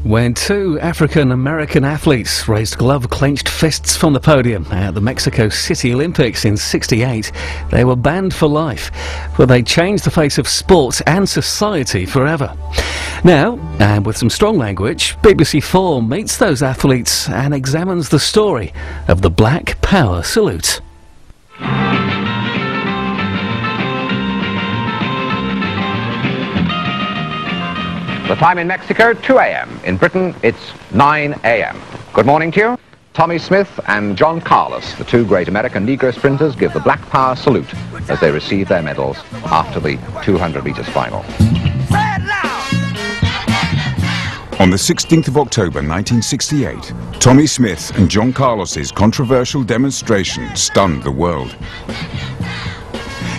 When two African-American athletes raised glove-clenched fists from the podium at the Mexico City Olympics in '68, they were banned for life, but they changed the face of sport and society forever. Now, and with some strong language, BBC4 meets those athletes and examines the story of the Black Power Salute. The time in Mexico, 2 a.m. In Britain, it's 9 a.m. Good morning to you. Tommy Smith and John Carlos, the two great American Negro sprinters, give the Black Power salute as they receive their medals after the 200 meters final. On the 16th of October 1968, Tommy Smith and John Carlos's controversial demonstration stunned the world.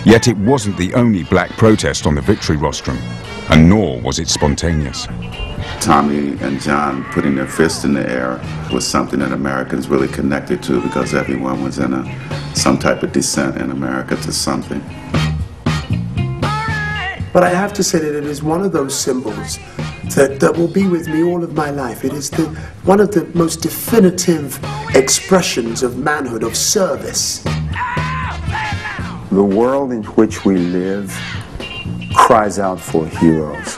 Yet it wasn't the only black protest on the victory rostrum, and nor was it spontaneous. Tommy and John putting their fists in the air was something that Americans really connected to, because everyone was in some type of descent in America to something. But I have to say that it is one of those symbols that will be with me all of my life. It is one of the most definitive expressions of manhood, of service. The world in which we live cries out for heroes.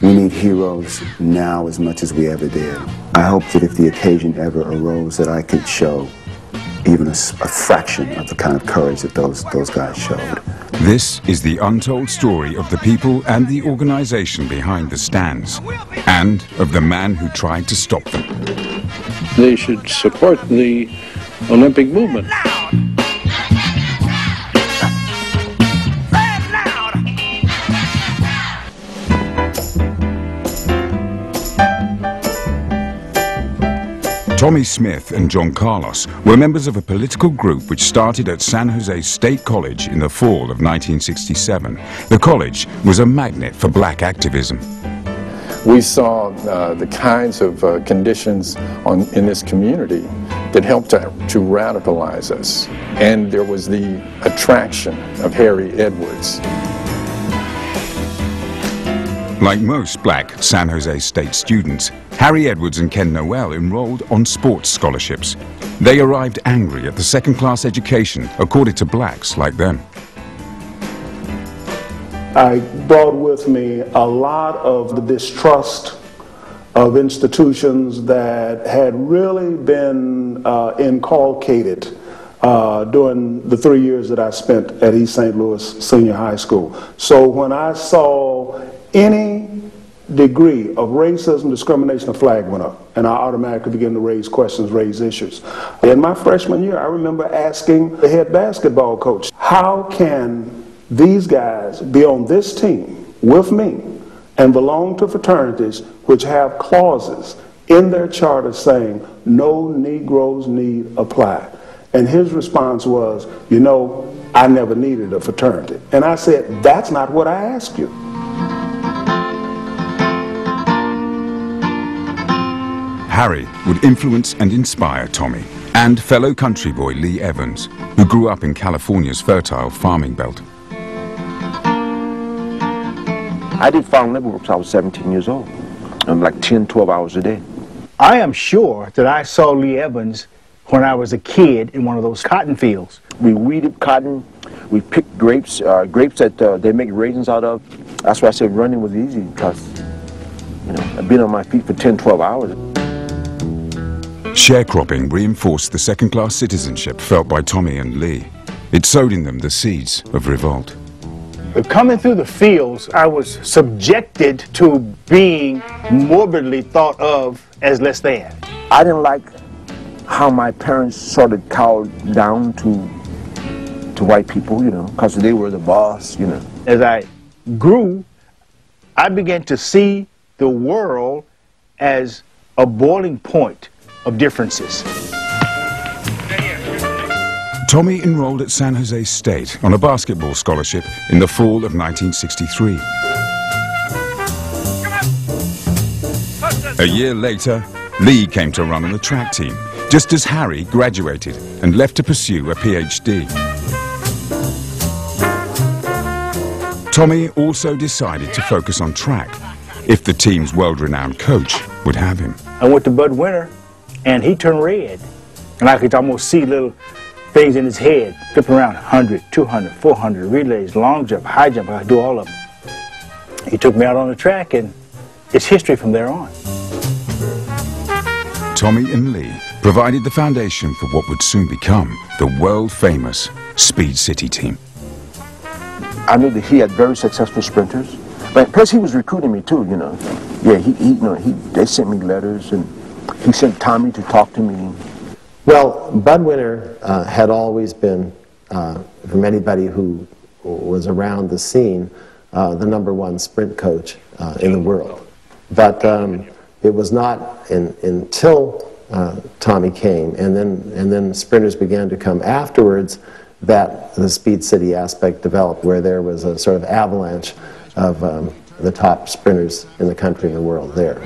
We need heroes now as much as we ever did. I hope that if the occasion ever arose, that I could show even a fraction of the kind of courage that those guys showed. This is the untold story of the people and the organization behind the stands, and of the man who tried to stop them. They should support the Olympic movement. Tommy Smith and John Carlos were members of a political group which started at San Jose State College in the fall of 1967. The college was a magnet for black activism. We saw the kinds of conditions in this community that helped to radicalize us. And there was the attraction of Harry Edwards. Like most black San Jose State students, Harry Edwards and Ken Noel enrolled on sports scholarships. They arrived angry at the second-class education accorded to blacks like them. I brought with me a lot of the distrust of institutions that had really been inculcated during the 3 years that I spent at East St. Louis Senior High School. So when I saw any degree of racism, discrimination, a flag went up, and I automatically began to raise questions, raise issues. In my freshman year, I remember asking the head basketball coach, how can these guys be on this team with me and belong to fraternities which have clauses in their charter saying no Negroes need apply? And his response was, you know, I never needed a fraternity. And I said, that's not what I asked you. Harry would influence and inspire Tommy and fellow country boy Lee Evans, who grew up in California's fertile farming belt. I did farm labor work till I was 17 years old, like 10, 12 hours a day. I am sure that I saw Lee Evans when I was a kid in one of those cotton fields. We weeded cotton, we picked grapes that they make raisins out of. That's why I said running was easy, because, you know, I've been on my feet for 10, 12 hours. Sharecropping reinforced the second-class citizenship felt by Tommy and Lee. It sowed in them the seeds of revolt. Coming through the fields, I was subjected to being morbidly thought of as less than. I didn't like how my parents sort of cowed down to white people, you know, because they were the boss, you know. As I grew, I began to see the world as a boiling point of differences. Tommy enrolled at San Jose State on a basketball scholarship in the fall of 1963. A year later, Lee came to run on the track team, just as Harry graduated and left to pursue a PhD. Tommy also decided to focus on track. if the team's world-renowned coach would have him. I went to Bud Winter, and he turned red. And I could almost see little things in his head, flipping around 100, 200, 400, relays, long jump, high jump. I could do all of them. He took me out on the track, and it's history from there on. Tommy and Lee provided the foundation for what would soon become the world-famous Speed City team. I knew that he had very successful sprinters, but plus he was recruiting me too, you know. Yeah, they sent me letters, and he sent Tommy to talk to me. Well, Bud Winter had always been, from anybody who was around the scene, the #1 sprint coach in the world. But it was not until Tommy came, and then sprinters began to come afterwards, that the Speed City aspect developed, where there was a sort of avalanche of the top sprinters in the country and the world there.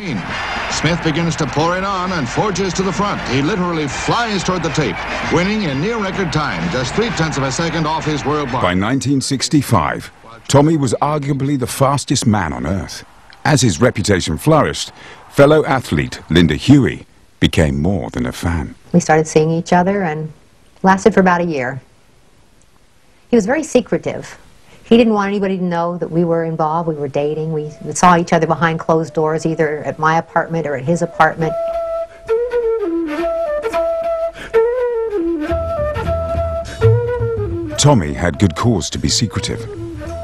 Smith begins to pour it on and forges to the front. He literally flies toward the tape, winning in near record time, just 0.3 of a second off his world mark. By 1965, Tommy was arguably the fastest man on earth. As his reputation flourished, fellow athlete Linda Huey became more than a fan. We started seeing each other, and lasted for about a year. He was very secretive. He didn't want anybody to know that we were involved, we were dating. We saw each other behind closed doors, either at my apartment or at his apartment. Tommy had good cause to be secretive.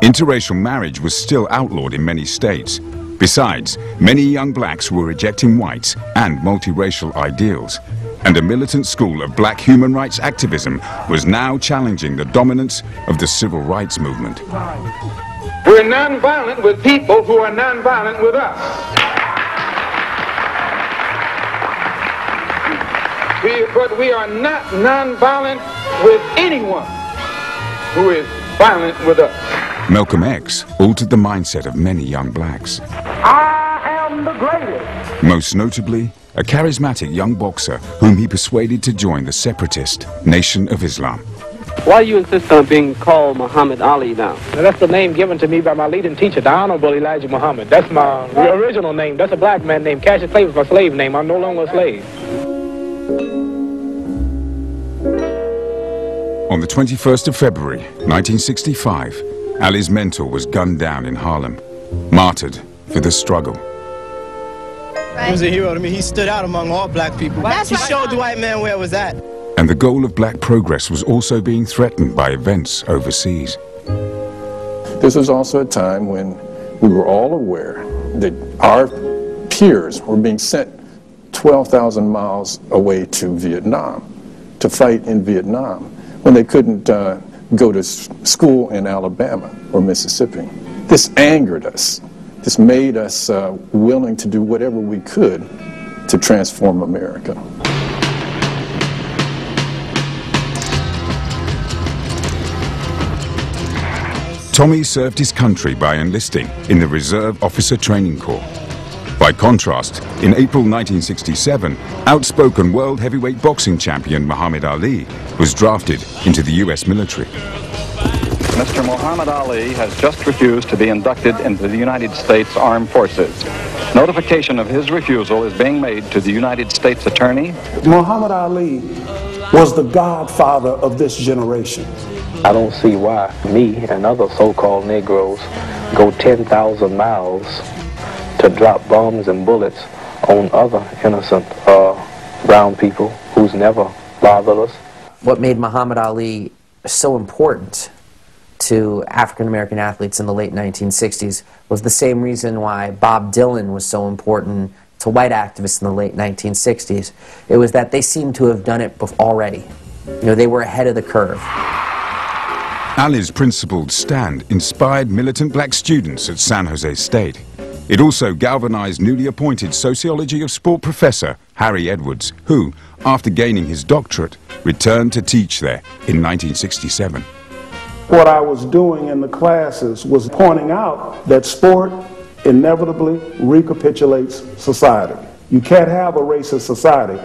Interracial marriage was still outlawed in many states. Besides, many young blacks were rejecting whites and multiracial ideals, and a militant school of black human rights activism was now challenging the dominance of the civil rights movement. We're nonviolent with people who are nonviolent with us. But we are not nonviolent with anyone who is violent with us. Malcolm X altered the mindset of many young blacks. I am the greatest. Most notably, a charismatic young boxer whom he persuaded to join the separatist Nation of Islam. Why do you insist on being called Muhammad Ali now? Now, that's the name given to me by my leading teacher, the Honorable Elijah Muhammad. That's my original name. That's a black man named Cassius Clay was my slave name. I'm no longer a slave. On the 21st of February, 1965, Ali's mentor was gunned down in Harlem, martyred for the struggle. He was a hero to me. He stood out among all black people. He showed the white man where it was at. And the goal of black progress was also being threatened by events overseas. This was also a time when we were all aware that our peers were being sent 12,000 miles away to Vietnam to fight in Vietnam when they couldn't go to school in Alabama or Mississippi. This angered us. This made us willing to do whatever we could to transform America. Tommy served his country by enlisting in the Reserve Officer Training Corps. By contrast, in April 1967, outspoken world heavyweight boxing champion Muhammad Ali was drafted into the U.S. military. Mr. Muhammad Ali has just refused to be inducted into the United States Armed Forces. Notification of his refusal is being made to the United States Attorney. Muhammad Ali was the godfather of this generation. I don't see why me and other so-called Negroes go 10,000 miles to drop bombs and bullets on other innocent brown people who's never bothered us. What made Muhammad Ali so important to African-American athletes in the late 1960s was the same reason why Bob Dylan was so important to white activists in the late 1960s. It was that they seemed to have done it already. You know, they were ahead of the curve. Ali's principled stand inspired militant black students at San Jose State. It also galvanized newly appointed sociology of sport professor Harry Edwards, who, after gaining his doctorate, returned to teach there in 1967. What I was doing in the classes was pointing out that sport inevitably recapitulates society. You can't have a racist society